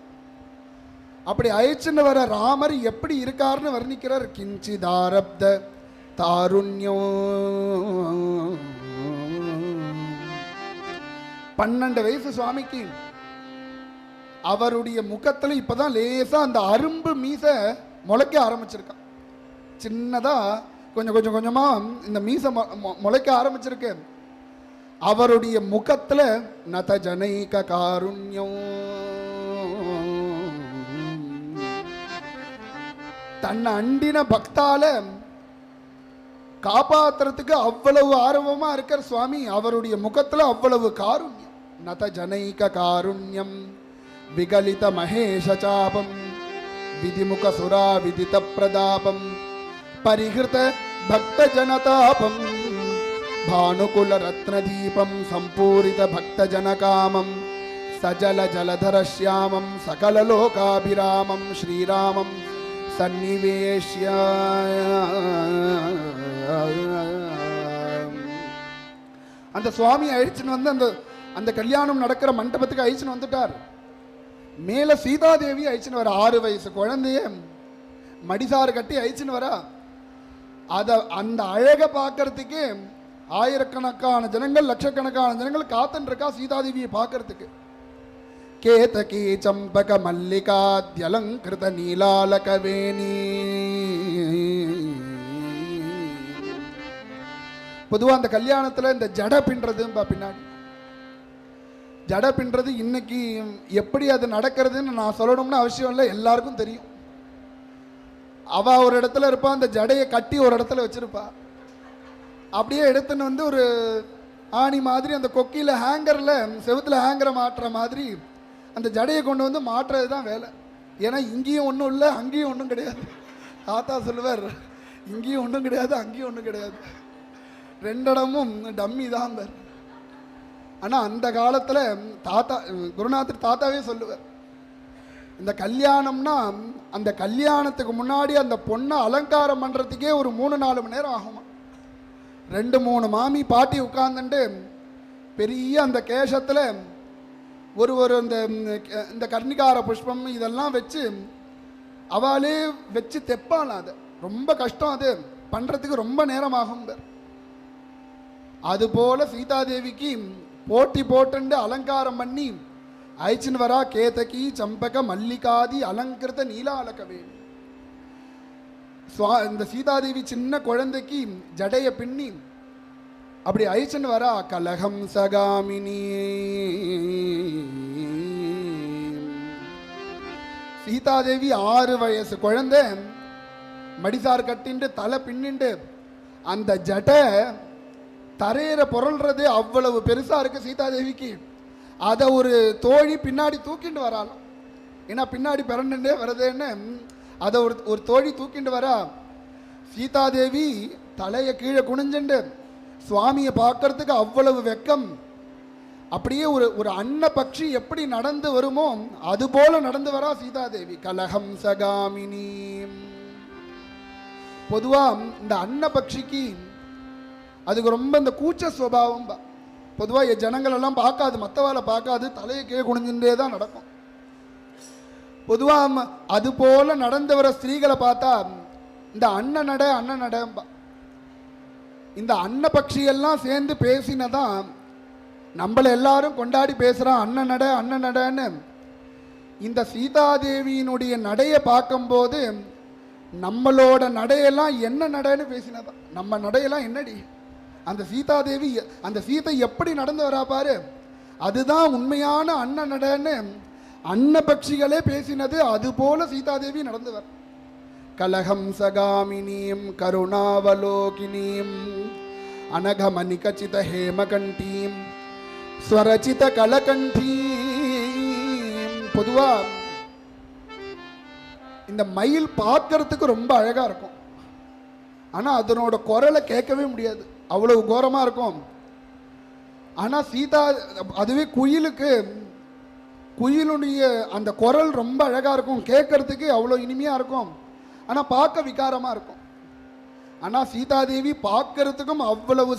அப்படி அழைச்சுன்னு வர ராமர் எப்படி இருக்காருன்னு வர்ணிக்கிறார். கிஞ்சிதாரப்த தாருண்யோ, 12 வயசு சுவாமிக்கு. அவருடைய முகத்தில் இப்பதான் லேசா அந்த அரும்பு மீசை முளைக்க ஆரம்பிச்சிருக்கான். சின்னதா கொஞ்சம் கொஞ்சம் கொஞ்சமா இந்த மீசை முளைக்க ஆரம்பிச்சிருக்கு. அவருடைய முகத்துல நத ஜனைக காருண்யம், தன்னை அண்டின பக்தால காப்பாத்துறதுக்கு அவ்வளவு ஆர்வமா இருக்கிற சுவாமி. அவருடைய முகத்துல அவ்வளவு காருண்யம். நத ஜனைக காருண்யம் விகலித மகேஷ சாபம் விதிமுக சுரா விதித பிரதாபம் பரிஹிருத பக்த ஜனதாபம் பானுகுல ரத்னதீபம் சம்பூரித பக்த ஜனகாமம் சஜல ஜலதர ஷ்யாமம் சகல லோகாபிராமம் ஸ்ரீராமம் சன்னிவேஷ்ய. அந்த சுவாமி அழிச்சுன்னு வந்து அந்த அந்த கல்யாணம் நடக்கிற மண்டபத்துக்கு அழிச்சுன்னு வந்துட்டார். மேல சீதாதேவி அழிச்சுன்னு வர. 6 வயசு குழந்தைய மடிசாறு கட்டி அழிச்சுன்னு வரா. அந்த அழகை பார்க்கறதுக்கு ஆயிரக்கணக்கான ஜனங்கள், லட்சக்கணக்கான ஜனங்கள் காத்துன்னு இருக்கா சீதாதேவியை பார்க்கறதுக்கு. கேதகி சம்பக மல்லிகாத்யலங்கிருத நீலாலகவேணி. பொதுவாக அந்த கல்யாணத்தில் இந்த ஜட பின்றதும்பா பின்னாடி. ஜட பின்றது இன்னைக்கு எப்படி அது நடக்கிறதுன்னு நான் சொல்லணும்னு அவசியம் இல்லை, எல்லாருக்கும் தெரியும். அவ ஒரு இடத்துல இருப்பா, அந்த ஜடையை கட்டி ஒரு இடத்துல வச்சிருப்பா. அப்படியே எடுத்துன்னு வந்து ஒரு ஆணி மாதிரி அந்த கொக்கியில் ஹேங்கரில் செவுத்தில் ஹேங்கரை மாட்டுற மாதிரி அந்த ஜடையை கொண்டு வந்து மாட்டுறது தான் வேலை. ஏன்னா இங்கேயும் ஒன்றும் இல்லை, அங்கேயும் ஒன்றும் கிடையாது. தாத்தா சொல்லுவார், இங்கேயும் ஒன்றும் கிடையாது, அங்கேயும் ஒன்றும் கிடையாது, 2 இடமும் டம்மி தான் பேர். ஆனால் அந்த காலத்தில் தாத்தா, குருநாதர் தாத்தாவே சொல்லுவார், இந்த கல்யாணம்னா அந்த கல்யாணத்துக்கு முன்னாடி அந்த பொண்ணை அலங்காரம் பண்ணுறதுக்கே ஒரு 3-4 மணி நேரம் ஆகுமா. 2-3 மாமி பாட்டி உட்கார்ந்துட்டு பெரிய அந்த கேசத்தில் ஒரு இந்த கர்ணிகார புஷ்பம் இதெல்லாம் வச்சு அவளே வச்சு தெப்பாலாம். அது ரொம்ப கஷ்டம், அது பண்ணுறதுக்கு ரொம்ப நேரம் ஆகும். அதுபோல் சீதாதேவிக்கு போட்டி போட்டுண்டு அலங்காரம் பண்ணி அழிச்சுன்னு வரா. கேதகி சம்பக மல்லிகாதி அலங்கிருத நீலாலகவேணி. இந்த சீதாதேவி சின்ன குழந்தைக்கு ஜடைய பின்னி அப்படி அழிச்சுன்னு வரா. கலகம் சகாமினி. சீதாதேவி 6 வயசு குழந்தை, மடிசார் கட்டிண்டு தலை பின்னிண்டு அந்த ஜடை தரையிற பொருள்றது அவ்வளவு பெருசா இருக்கு சீதாதேவிக்கு. அதை ஒரு தோழி பின்னாடி தூக்கிண்டு வராலும், ஏன்னா பின்னாடி பிறண்டுட்டே வருதுன்னு அதை ஒரு தோழி தூக்கிண்டு வரா. சீதாதேவி தலையை கீழே குனிஞ்சுண்டு சுவாமியை பார்க்கறதுக்கு அவ்வளவு வெக்கம். அப்படியே ஒரு அன்ன பட்சி எப்படி நடந்து வருமோ அது போல நடந்து வரா சீதாதேவி. கலகம் சகாமினி. பொதுவா இந்த அன்ன பட்சிக்கு அதுக்கு ரொம்ப இந்த கூச்ச சுபாவம். பொதுவாக ஜனங்கள் எல்லாம் பார்க்காது, மற்றவாளை பார்க்காது, தலையை கீழே குனிஞ்சுட்டே தான் நடக்கும். பொதுவாக அது போல நடந்து வர ஸ்திரீகளை பார்த்தா இந்த அண்ணன் நடம்பா. இந்த அன்ன பட்சியெல்லாம் சேர்ந்து பேசினதான் நம்மளை எல்லாரும் கொண்டாடி பேசுகிறான் அண்ணன் நடன்னு. இந்த சீதாதேவியினுடைய நடையை பார்க்கும்போது நம்மளோட நடையெல்லாம் என்ன நடைன்னு பேசினதான். நம்ம நடையெல்லாம் என்னடி, அந்த சீதாதேவி அந்த சீதை எப்படி நடந்து வரா பாரு, அதுதான் உண்மையான அண்ணன் நடன்னு அன்ன பட்சிகளே பேசினது. அது போல சீதாதேவி நடந்து வர. கலகம் சகாமினீம் கருணாவலோகினீம் அனகமணிகசித ஹேமகண்டீம் ஸ்வரச்சித கலகண்டீம். பொதுவா இந்த மயில் பார்க்கறதுக்கு ரொம்ப அழகா இருக்கும், ஆனா அதனோட குரலை கேட்கவே முடியாது, அவ்வளவு கோரமா இருக்கும். ஆனா சீதா அதுவே குயிலுடைய அந்த குரல் ரொம்ப அழகா இருக்கும், கேட்கறதுக்கு அவ்வளோ இனிமையா இருக்கும், ஆனா பார்க்க விகாரமா இருக்கும். ஆனா சீதாதேவி பார்க்கறதுக்கும் அவ்வளவு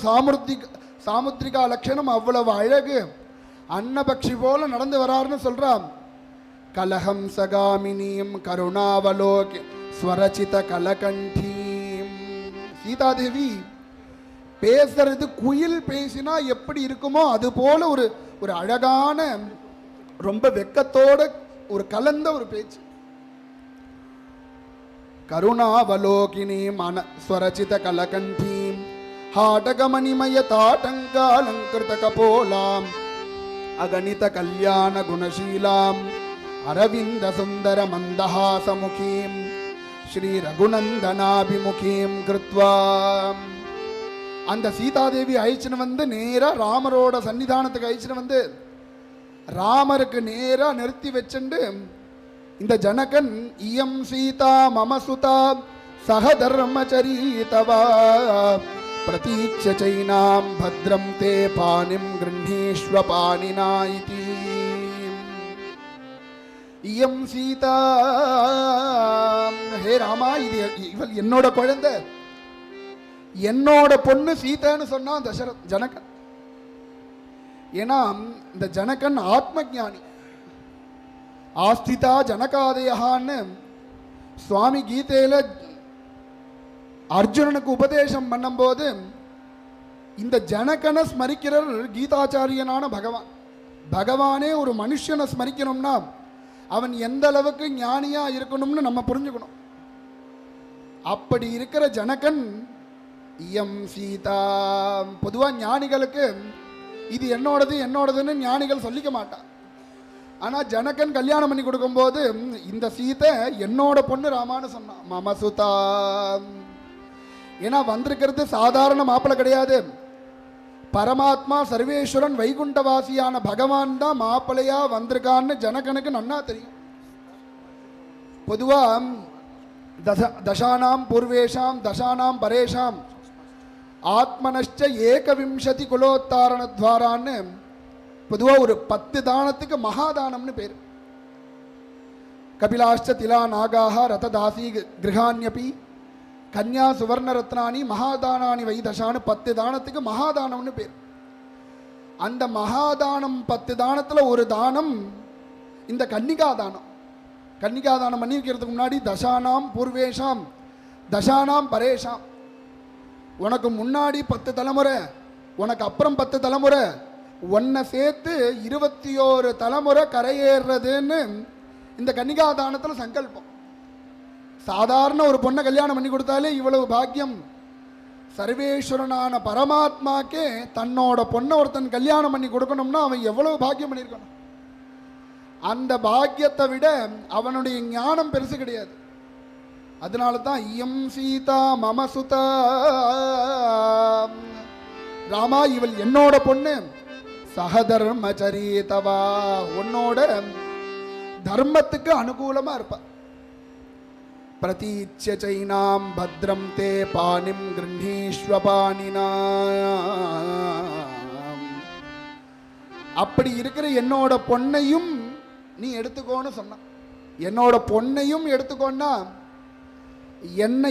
சாமுத்திரிகா லட்சணம், அவ்வளவு அழகு. அன்னபக்ஷி போல நடந்து வராருன்னு சொல்றான். கலகம் சகாமினியும் கருணாவலோகி ஸ்வரச்சித கலகண்டீம். சீதாதேவி பேசுறது குயில் பேசினா எப்படி இருக்குமோ அது போல ஒரு அழகான ரொம்ப வெக்கத்தோட ஒரு கலந்த ஒரு பேச்சு. கருணாவலோகினீம் ஸ்வரச்சித கலகண்டீம் ஹாடகமணிமய தாட்டங்காலங்கிருத கபோலாம் அகணித கல்யாண குணசீலாம் அரவிந்த சுந்தர மந்தஹாசமுகீம் ஸ்ரீ ரகுநந்தனாபிமுகீம் கிருத்வா. அந்த சீதாதேவி அழிச்சுன்னு வந்து நேரா ராமரோட சன்னிதானத்துக்கு அழிச்சுன்னு வந்து ராமருக்கு நேரா நிறுத்தி வச்சுண்டு இந்த ஜனகன் இயம் சீதா மமசுதா சகதர்மச்சரீதவா பிரதீட்ச சைனாம் பத்ரம் தே பாணிம் கிருண்ணீஸ்வ பாணினா இதி. இயம் சீதா, ஹே ராமா, இவள் என்னோட குழந்தை, என்னோட பொண்ணு சீதான்னு சொன்னான் ஜனகன். ஏன்னா இந்த ஜனகன் ஆத்ம ஞானி. ஆஸ்திதா ஜனகாதயான்னு சுவாமி கீதையில அர்ஜுனனுக்கு உபதேசம் பண்ணும்போது இந்த ஜனகனை ஸ்மரிக்கிறார் கீதாச்சாரியனான பகவான். பகவானே ஒரு மனுஷனை ஸ்மரிக்கணும்னா அவன் எந்த அளவுக்கு ஞானியா இருக்கணும்னு நம்ம புரிஞ்சுக்கணும். அப்படி இருக்கிற ஜனகன் இயம் சீதா. பொதுவாக ஞானிகளுக்கு இது என்னோடதுன்னு ஞானிகள் சொல்லிக்க மாட்டான். ஆனால் ஜனகன் கல்யாணம் பண்ணி கொடுக்கும்போது இந்த சீதை என்னோட பொண்ணு ராமான்னு சொன்னான். மமசுதா. ஏன்னா வந்திருக்கிறது சாதாரண மாப்பிள்ளை கிடையாது, பரமாத்மா சர்வேஸ்வரன் வைகுண்டவாசியான பகவான் தான் மாப்பிள்ளையா வந்திருக்கான்னு ஜனகனுக்கு நன்னா தெரியும். பொதுவா தசானாம் பூர்வேஷாம் தசானாம் பரேஷாம் ஆத்மனஷ்ட ஏகவிம்சதி குலோத்தாரணத்வாரான்னு பொதுவாக ஒரு 10 தானத்துக்கு மகாதானம்னு பேர். கபிலாஷ்ட திலா நாகாக ரததாசி கிரகான்யபி கன்யா சுவர்ண ரத்னானி மகாதானானி வைதசான்னு 10 தானத்துக்கு மகாதானம்னு பேர். அந்த மகாதானம் 10 தானத்தில் ஒரு தானம் இந்த கன்னிகாதானம். கன்னிகாதானம் பண்ணி வைக்கிறதுக்கு முன்னாடி தசானாம் பூர்வேஷாம் தசானாம் பரேஷாம், உனக்கு முன்னாடி 10 தலைமுறை, உனக்கு அப்புறம் 10 தலைமுறை, ஒன்றை சேர்த்து 21 தலைமுறை கரையேறுறதுன்னு இந்த கன்னிகாதானத்தில் சங்கல்பம். சாதாரண ஒரு பொண்ணை கல்யாணம் பண்ணி கொடுத்தாலே இவ்வளவு பாக்கியம். சர்வேஸ்வரனான பரமாத்மாக்கே தன்னோட பொண்ணை ஒருத்தன் கல்யாணம் பண்ணி கொடுக்கணும்னா அவன் எவ்வளவு பாக்கியம் பண்ணியிருக்கணும். அந்த பாக்கியத்தை விட அவனுடைய ஞானம் பெருசு கிடையாது. அதனால தான் இயம் சீதா மமசுதா, ராமா இவள் என்னோட பொண்ணு, சகதர்மச்சரீதவா உன்னோட தர்மத்துக்கு அனுகூலமா இருப்பா. பிரதீட்ச சைனாம் பத்ரம் தே பாணிம் கிருண்ணீஸ்வபாணினா, அப்படி இருக்கிற என்னோட பொண்ணையும் நீ எடுத்துக்கோன்னு சொன்ன. என்னோட பொண்ணையும் எடுத்துக்கோன்னா என்னை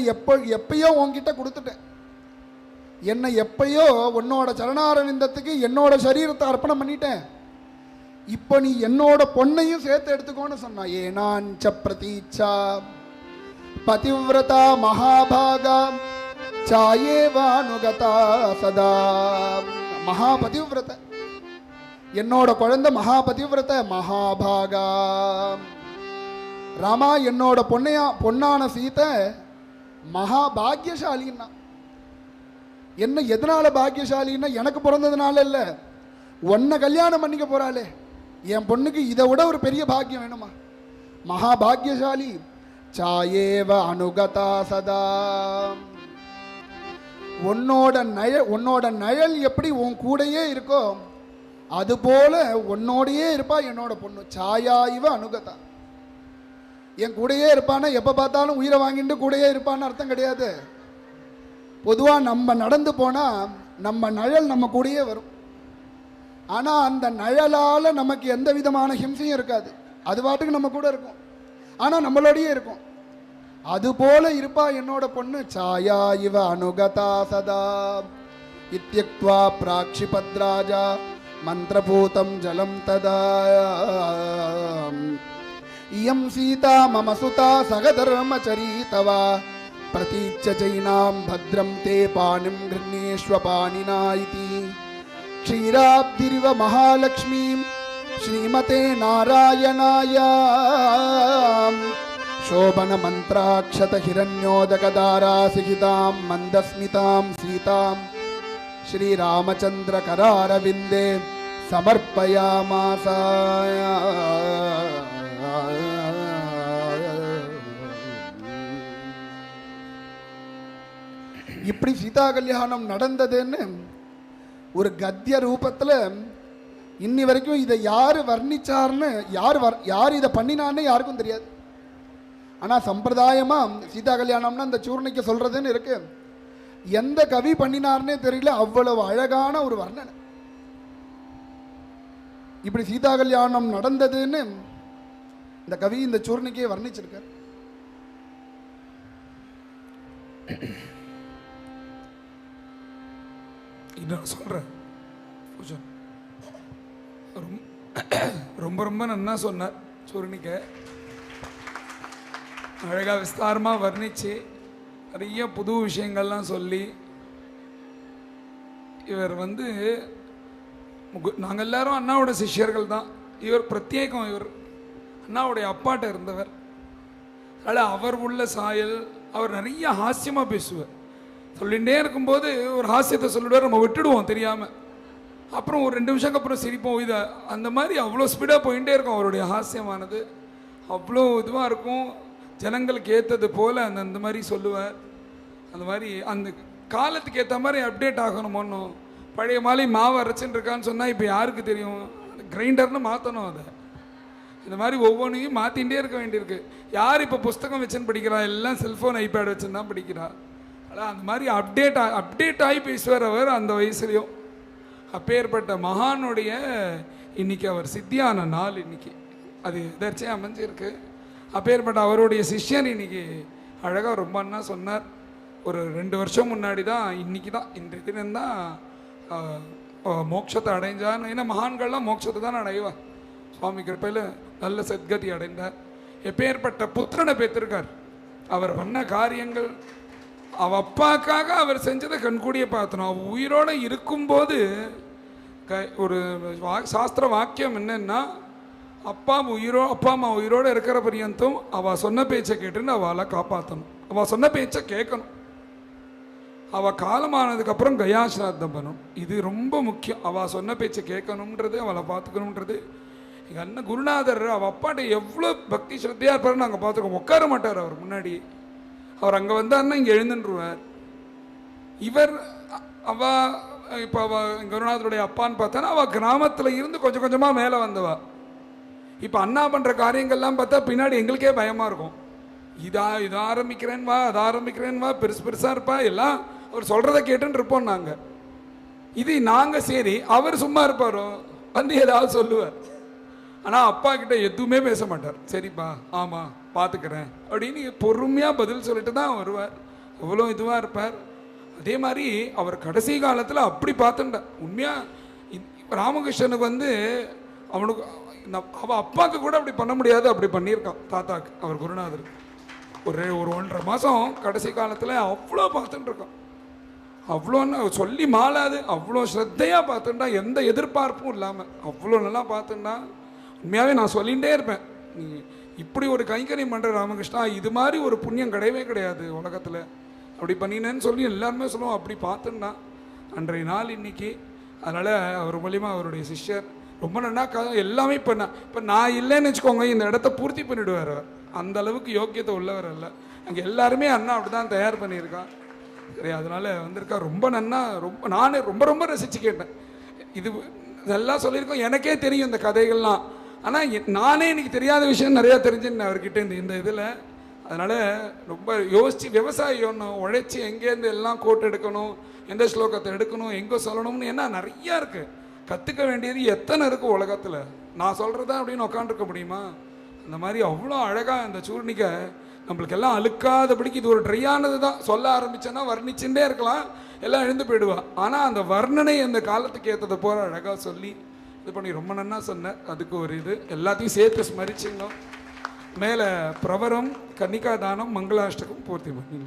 எப்பயோ உன்கிட்ட கொடுத்துட்டேன். என்னை எப்பயோ உன்னோட சரணாரவிந்தத்துக்கு என்னோட சரீரத்தை அர்ப்பணம் பண்ணிட்டேன். இப்போ நீ என்னோட பொண்ணையும் சேர்த்து எடுத்துக்கோன்னு சொன்னா. ஏனாஞ்ச பிரதீட்சா பதிவிரதா மகாபாகா சாயேவானுகதா சதா. மகாபதிவிரத என்னோட குழந்தை, மகாபதிவிரத மகாபாகா. ராமா என்னோட பொண்ணான சீதை மகாபாகியசாலின்னா. என்ன எதனால பாக்கியசாலின்னா, எனக்கு பிறந்ததுனால இல்லை, உன்னை கல்யாணம் பண்ணிக்க போறாளே என் பொண்ணுக்கு இதை விட ஒரு பெரிய பாக்கியம் வேணுமா. மகாபாகியசாலி சாயேவ அனுகதா சதா. உன்னோட நிழல் எப்படி உன் கூடையே இருக்கோ அதுபோல உன்னோடையே இருப்பா என்னோட பொண்ணு. சாயா இவ அனுகதா. என் கூடையே இருப்பான்னா எப்போ பார்த்தாலும் உயிரை வாங்கிட்டு கூடையே இருப்பான்னு அர்த்தம் கிடையாது. பொதுவாக நம்ம நடந்து போனால் நம்ம நிழல் நம்ம கூடயே வரும். ஆனால் அந்த நிழலால் நமக்கு எந்த விதமான ஹிம்சையும் இருக்காது. அது பாட்டுக்கு நம்ம கூட இருக்கும், ஆனால் நம்மளோடையே இருக்கும். அதுபோல இருப்பா என்னோட பொண்ணு. சாயா இவ அனுகதா சதா இத்யக்த்வா பிராக்ஷிபத்ராஜா மந்திரபூதம் ஜலம் ததா. இயம் சீதா மம சுதா சகதர்மச்சரீதவா பிரதீட்ச சைனாம் பத்ரம் தே பாணிம் கிருண்ணீஸ்வபாணினா இதி. க்ஷீராப்திரிவ மகாலக்ஷ்மீம் ஸ்ரீமதே நாராயணாய शोभन मंत्राक्षत हिरण्योदकदारासिहितां मंदस्मितां सीतां श्री रामचंद्र करारविंदे समर्पयामास. இப்படி சீதா கல்யாணம் நடந்ததுன்னு ஒரு கத்திய ரூபத்தில் இன்னி வரைக்கும் இதை யார் வர்ணிச்சார்னு யார் இதை பண்ணினான்னு யாருக்கும் தெரியாது. ஆனால் சம்பிரதாயமாக சீதா கல்யாணம்னா அந்த சூர்ணிக்க சொல்கிறதுன்னு இருக்கு. எந்த கவி பண்ணினார்னே தெரியல, அவ்வளவு அழகான ஒரு வர்ணனை. இப்படி சீதா கல்யாணம் நடந்ததுன்னு இந்த கவி இந்த சூர்ணிக்கையை வர்ணிச்சிருக்கார். நான் சொல்கிறேன், ரொம்ப ரொம்ப நன்னா சொன்னார். சூர்ணிக்கை அழகாக விஸ்தாரமாக வர்ணித்து நிறைய புது விஷயங்கள்லாம் சொல்லி, இவர் நாங்கள் எல்லாரும் அண்ணாவோட சிஷ்யர்கள் தான். இவர் பிரத்யேகம், இவர் அண்ணாவுடைய அப்பாட்ட இருந்தவர். அதனால் அவர் உள்ள சாயல், அவர் நிறைய ஹாஸ்யமாக பேசுவார். சொல்லிகிட்டே இருக்கும்போது ஒரு ஹாஸ்யத்தை சொல்லிவிடுவார், நம்ம விட்டுடுவோம் தெரியாமல். அப்புறம் ஒரு 2 நிமிஷம் அப்புறம் சிரிப்போம். இதை அந்த மாதிரி அவ்வளோ ஸ்பீடாக போயிட்டே இருக்கும். அவருடைய ஹாஸ்யமானது அவ்வளோ இதுவாக இருக்கும். ஜனங்களுக்கு ஏற்றது போல் அந்த மாதிரி சொல்லுவார். அந்த மாதிரி அந்த காலத்துக்கு ஏற்ற மாதிரி அப்டேட் ஆகணும். ஒன்றும் பழைய மாதிரி மாவு அரைச்சின்னு இருக்கான்னு சொன்னால் இப்போ யாருக்கு தெரியும்? கிரைண்டர்னு மாற்றணும். அதை இந்த மாதிரி ஒவ்வொன்றையும் மாற்றிகிட்டே இருக்க வேண்டியிருக்கு. யார் இப்போ புஸ்தகம் வச்சுன்னு படிக்கிறா? எல்லாம் செல்ஃபோன் ஐபேட் வச்சுன்னு தான் படிக்கிறா. அதான் அந்த மாதிரி அப்டேட் ஆகி பேசுவார் அவர் அந்த வயசுலேயும். அப்பேற்பட்ட மகானுடைய இன்னைக்கு அவர் சித்தியான நாள். இன்னைக்கு அது எதர்ச்சியாக அமைஞ்சிருக்கு. அப்பேற்பட்ட அவருடைய சிஷ்யன் இன்னைக்கு அழகாக ரொம்ப அண்ணா சொன்னார். ஒரு 2 வருஷம் முன்னாடி தான், இன்னைக்கு தான், இன்றைய தினம் தான் மோட்சத்தை அடைஞ்சான்னு. ஏன்னா மகான்கள்லாம் மோட்சத்தை தான் அடைவா. சுவாமி கிருப்பையில் நல்ல சத்கதி அடைந்தார். எப்பேற்பட்ட புத்திரனை பெற்றிருக்கார். அவர் பண்ண காரியங்கள், அவ அப்பாக்காக அவர் செஞ்சதை கண்கூடிய பார்த்தணும். அவர் உயிரோடு இருக்கும்போது ஒரு சாஸ்திர வாக்கியம் என்னன்னா, அப்பா அம்மா உயிரோடு இருக்கிற பரியந்தம் அவள் சொன்ன பேச்சை கேட்டுன்னு அவளை காப்பாற்றணும், அவள் சொன்ன பேச்சை கேட்கணும். அவள் காலமானதுக்கப்புறம் கயாசிராத்தம் பண்ணணும். இது ரொம்ப முக்கியம். அவள் சொன்ன பேச்சை கேட்கணுன்றது, அவளை பார்த்துக்கணுன்றது. எங்கள் அண்ணன் குருநாதர் அவள் அப்பாட்ட எவ்வளோ பக்தி ஸ்ரத்தையாக இருப்பார் நாங்கள் பார்த்துருக்கோம். உட்கார மாட்டார் அவர் முன்னாடி. அவர் அங்கே வந்தாருன்னா இங்கே எழுந்துருவார். இவர் இப்போ அவள் குருநாதருடைய அப்பான்னு பார்த்தானா அவள் கிராமத்தில் இருந்து கொஞ்சம் கொஞ்சமாக மேலே வந்தவா. இப்போ அண்ணா பண்ணுற காரியங்கள்லாம் பார்த்தா பின்னாடி எங்களுக்கே பயமாக இருக்கும். இதை ஆரம்பிக்கிறேன் வா, அதை ஆரம்பிக்கிறேன் வா, பெருசாக இருப்பா, எல்லாம் அவர் சொல்கிறத கேட்டுன்னு இருப்போம் நாங்கள். இது நாங்கள் சரி, அவர் சும்மா இருப்பாரோ வந்து ஏதாவது சொல்லுவார். ஆனால் அப்பா கிட்ட எதுவுமே பேச மாட்டார். சரிப்பா, ஆமாம் பார்த்துக்கிறேன் அப்படின்னு பொறுமையாக பதில் சொல்லிட்டு தான் வருவார். அவ்வளோ இதுவாக இருப்பார். அதே மாதிரி அவர் கடைசி காலத்தில் அப்படி பார்த்துட்டார். உண்மையாக ராமகிருஷ்ணனுக்கு வந்து அவனுக்கு அவள் அப்பாவுக்கு கூட அப்படி பண்ண முடியாது, அப்படி பண்ணியிருக்கான் தாத்தாக்கு அவர் குருநாதர். ஒரு 1.5 மாதம் கடைசி காலத்தில் அவ்வளோ பார்த்துட்டு இருக்கான். அவ்வளோன்னு சொல்லி மாளாது, அவ்வளோ ஸ்ரத்தையாக பார்த்துட்டா, எந்த எதிர்பார்ப்பும் இல்லாமல் அவ்வளோ நல்லா பார்த்துட்டா. உண்மையாகவே நான் சொல்லிகிட்டே இருப்பேன், நீ இப்படி ஒரு கைங்கரியம் பண்ணுற ராமகிருஷ்ணா, இது மாதிரி ஒரு புண்ணியம் கிடையவே கிடையாது உலகத்தில், அப்படி பண்ணினேன்னு சொல்லி எல்லாருமே சொல்லுவோம். அப்படி பார்த்துட்டா அன்றைய நாள் இன்னைக்கு. அதனால் அவர் மூலிமா அவருடைய சிஷ்யர் ரொம்ப நல்லா எல்லாமே இப்போ நான் இல்லைன்னு வச்சுக்கோங்க, இந்த இடத்த பூர்த்தி பண்ணிவிடுவார் அவர். அந்த அளவுக்கு யோக்கியத்தை உள்ளவர் அல்ல. அங்கே எல்லாருமே அண்ணா அப்படி தான் தயார் பண்ணியிருக்கான். சரி, அதனால் வந்திருக்கா. ரொம்ப நன்னா, நானே ரொம்ப ரசித்து கேட்டேன். இதெல்லாம் சொல்லியிருக்கோம், எனக்கே தெரியும் இந்த கதைகள்லாம். ஆனால் நானே எனக்கு தெரியாத விஷயம் நிறையா தெரிஞ்சுன்னு அவர்கிட்ட இந்த இதில். அதனால் ரொம்ப யோசித்து, விவசாயம் உழைச்சி எங்கேருந்து எல்லாம் கோட் எடுக்கணும், எந்த ஸ்லோகத்தை எடுக்கணும், எங்கே சொல்லணும்னு என்ன நிறையா இருக்குது. கற்றுக்க வேண்டியது எத்தனை இருக்குது உலகத்தில். நான் சொல்கிறதா அப்படின்னு உட்காந்துருக்க முடியுமா? அந்த மாதிரி அவ்வளோ அழகாக இந்த சூர்ணிகை நம்மளுக்கு எல்லாம் அழுக்காதபடிக்கு. இது ஒரு ட்ரையானது தான். சொல்ல ஆரம்பித்தேன்னா வர்ணிச்சுட்டே இருக்கலாம், எல்லாம் எழுந்து போயிடுவா. ஆனால் அந்த வர்ணனை அந்த காலத்துக்கு ஏற்றதை போகிற அழகாக சொல்லி இது பண்ணி ரொம்ப நன்னா சொன்னேன். அதுக்கு ஒரு இது எல்லாத்தையும் சேர்த்து ஸ்மரிச்சிங்க. மேலே பிரவரம், கன்னிகாதானம், மங்களாஷ்டகம் பூர்த்தி பண்ணி